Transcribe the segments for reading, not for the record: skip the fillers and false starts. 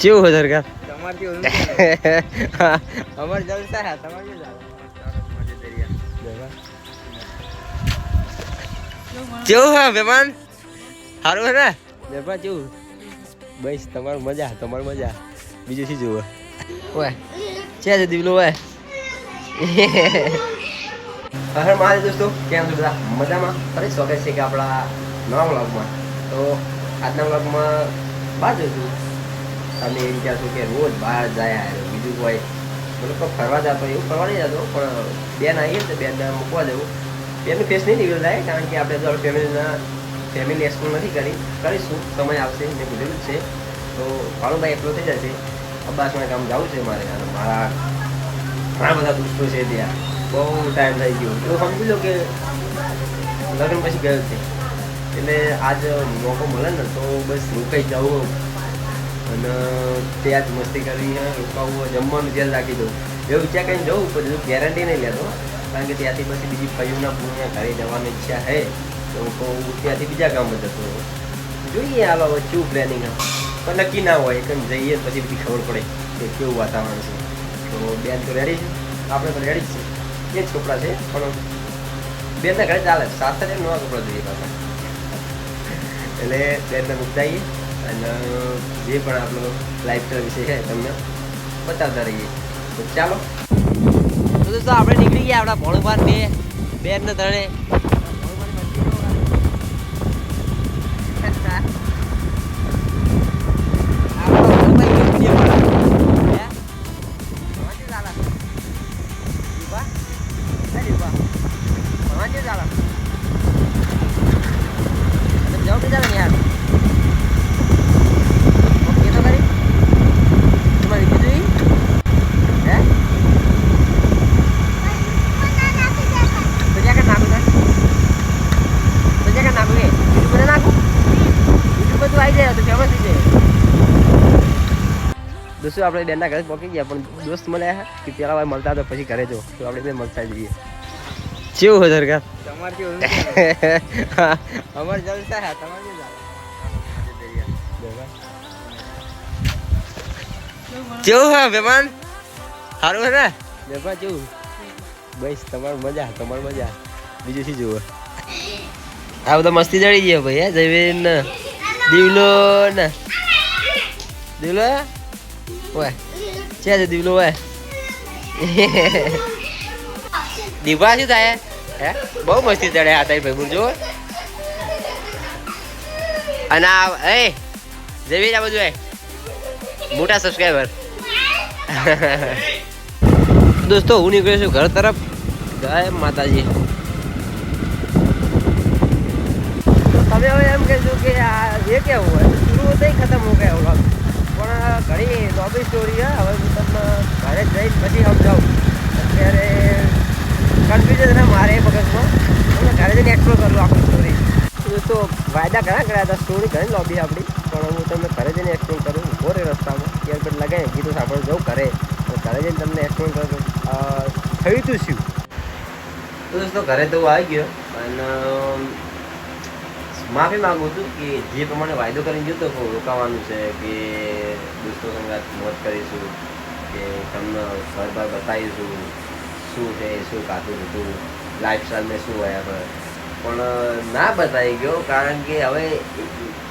કેવું હોય સરકાર તમાર કેવું અમાર જલસા હે તમાર કેવું કેવું હે મહેમાન સારું હે ને મહેમાન કેવું બસ તમારું મજા બીજું શું જોવે ઓય છે દીવલો ઓય હર મારે દોસ્તો કેમ છો બધા મજામાં ફરી સ્વાગત છે કે આપણા નવા વ્લોગમાં તો આજના વ્લોગમાં બહાર જઈશું તમે એમ કહો છો કે રોજ બહાર જાય બીજું કોઈ મતલબ ફરવા જતો એવું ફરવા નહીં જતો પણ બેન આવીએ તો બેન મૂકવા જવું બેનનું ફેસ નહીં નીકળી જાય કારણ કે આપણે તો ફેમિલી એક્સપ્લોર નથી કરીશું સમય આવશે મેં કીધેલું જ છે તો ભાણુભાઈ એકલો થઈ જશે અબ્બાસમાં કામ જવું છે મારે અને મારા ઘણા બધા દોસ્તો છે ત્યાં બહુ ટાઈમ થઈ ગયો તો સમજી લો કે લગ્ન પછી ગયો છે એટલે આજ મોકો મળે ને તો બસ રોકાઈ જવું અને ત્યાં જ મસ્તી કરવી રોકાવું જમવાનું ધ્યાન રાખી દઉં એવું વિચાર કરીને જવું પણ ગેરંટી નહીં લેતો કારણ કે ત્યાંથી પછી બીજી ફયુના પૂર્ણ ઘરે જવાની ઈચ્છા છે તો ત્યાંથી બીજા ગામમાં જતો જોઈએ હાલો હવે કેવું પ્લાનિંગ પણ નક્કી ના હોય કેમ જઈએ પછી બધી ખબર પડે કે કેવું વાતાવરણ છે તો બેન તો રેડી છે આપણે તો રેડી જ છે એ જ કપડાં છે પણ બેનના ઘરે ચાલે સાથે નવા કપડાં જોઈએ પાછા એટલે બેનને મુકતાઈએ અને જે પણ આપણો લાઈફસ્ટાઈલ વિશે છે તમને બતાવતા રહીએ તો ચાલો તો દોસ્તો આપણે નીકળી ગયા આપણા ભણુભાર બેન ને તળે દોસ્તો આપણે બેનના ઘરે પહોંચી ગયા પણ દોસ્ત મળ્યા કે પેલા વાર મળતા તો પછી ઘરે જો તો આપણે બે મળતા જઈએ કેવું હોય સરકાર તમાર કેવું અમાર જલસા હે તમાર કેવું હે મહેમાન સારું હે ને મહેમાન કેવું બસ તમારું મજા બીજું શું જોવે આ બધા મસ્તી ચડી ગયો ભાઈ હે જયવીન ને દીવલો ઓય છે દીવલો ઓય દીવા શું થાય હે બહુ મસ્તી ચડે આ તારી ભાઈ જો અને એ જયવીન આ બધું મોટા સબસ્ક્રાઈબર દોસ્તો હું નીકળ્યો છું ઘર તરફ જય માતાજી તમે હવે એમ કહેશો કે આ એ કેવું હોય શરૂ થઈ ખતમ હો ગયા વ્લોગ પણ ઘણી લોબી સ્ટોરી છે હવે હું તમને ઘરે જઈને પછી સમજાવું અત્યારે કન્ફ્યુઝન છે મારે એ મગજમાં તમને ઘરે જઈને એક્સપ્લોર કરું આખી સ્ટોરી દોસ્તો વાયદા ઘણા કર્યા હતા સ્ટોરી ઘણી લોબી આપણી પણ હું તમને ઘરે જઈને એક્સપ્લોર કરું ઉભો રહે રસ્તામાં ત્યારબાદ લગાવી ગીતો સાંભળવા જવું ઘરે તો ઘરે જઈને તમને એક્સપ્લોર કરું થયું તું શું તો દોસ્તો ઘરે તો આવી ગયો અને માફી માગું છું કે જે પ્રમાણે વાયદો કરીને જતો રોકાવાનું છે કે દોસ્તો સંગાત મોજ કરીશું કે તમને ઘર બતાવીશું શું છે શું કાતું હતું લાઈફસ્ટાઈલ મેં શું હોય આપણે પણ ના બતાવી ગયો કારણ કે હવે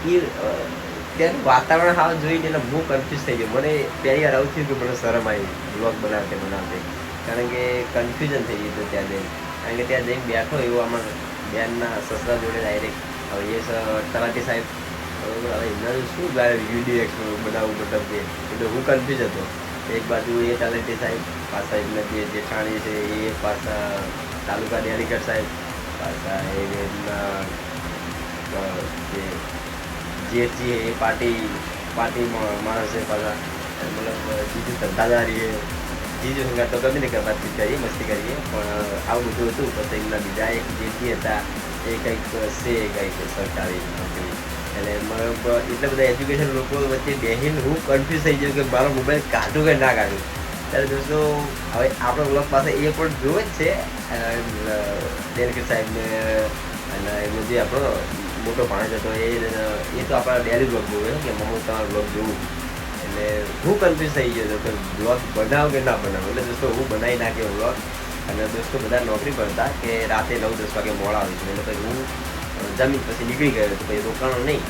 ત્યાંનું વાતાવરણ હાલ જોઈને એટલે હું કન્ફ્યુઝ થઈ ગયો મને પહેલી વાર આવું થયું કે મને શરમ આવી બ્લોગ બનાવતે કારણ કે કન્ફ્યુઝન થઈ ગયું ત્યાં જઈને કારણ કે ત્યાં જઈને બેઠો એવું આમાં બેનના સસરા જોડે ડાયરેક્ટ હવે એ તલાટી સાહેબ હવે એમના શું વિડીયો એક્સપ્લોર બનાવવું મતલબ કે એટલે હું કન્ફ્યુઝ હતો એક બાજુ એ તલાટી સાહેબ પાછા એમના જે જેઠાણી છે એ પાછા તાલુકા ડેલિગેટ સાહેબ પાછા એમના જે છે એ પાર્ટી માણસ છે પાછા મતલબ બીજું ધંધાદારી એ બીજું સંગાત તો ગમે નહીં વાતચીત કરીએ મસ્તી કરીએ પણ આવું બધું હતું પછી એમના બીજા એક જે હતા એ કંઈક છે કંઈક સરકારી નોકરી એટલે મતલબ એટલા બધા એજ્યુકેશન લોકો વચ્ચે બેસીને હું કન્ફ્યુઝ થઈ ગયો કે મારો મોબાઈલ કાઢું કે ના કાઢું ત્યારે દોસ્તો હવે આપણો બ્લોગ પાસે એ પણ જોવે જ છે ડેલિગેટ સાહેબને અને એમનો જે આપણો મોટો ભાણેજ હતો એ તો આપણા ડેલી બ્લોગ જોવે કે મમ્મી તમારો બ્લોગ જોવું એટલે હું કન્ફ્યુઝ થઈ ગયો હતો કે બ્લોગ બનાવો કે ના બનાવો. એટલે દોસ્તો હું બનાવી નાખ્યો બ્લોગ. અને દોસ્તો બધા નોકરી પર હતા કે રાતે 9-10 વાગે મોડા આવીશું. એટલે પછી હું જમીન પછી નીકળી ગયો તો પછી રોકાણો નહીં.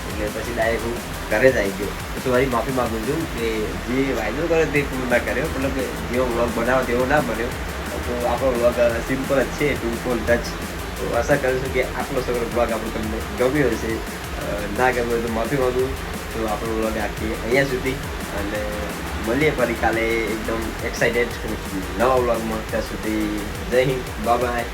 એટલે પછી ડાયરેક્ટ હું ઘરે જ આવી ગયો. પછી મારી માફી માગું છું કે જે વાયદો કર્યો તે પૂરું ના કર્યો, મતલબ કે જેવો બ્લોગ બનાવો તેવો ના બન્યો. તો આપણો બ્લોગ સિમ્પલ જ છે, ટુ ટચ. તો આશા કરું છું કે આટલો સગળો બ્લોગ આપણો તમને ગમ્યો હશે. ના ગમ્યો તો માફી માગું. તો આપણો બ્લોગ આખી અહીંયા સુધી, અને મળીએ ફરી કાલે એકદમ એક્સાઇટેડ નવા બ્લોગમાં. ત્યાં સુધી જય હિન્દ, બાય બાય.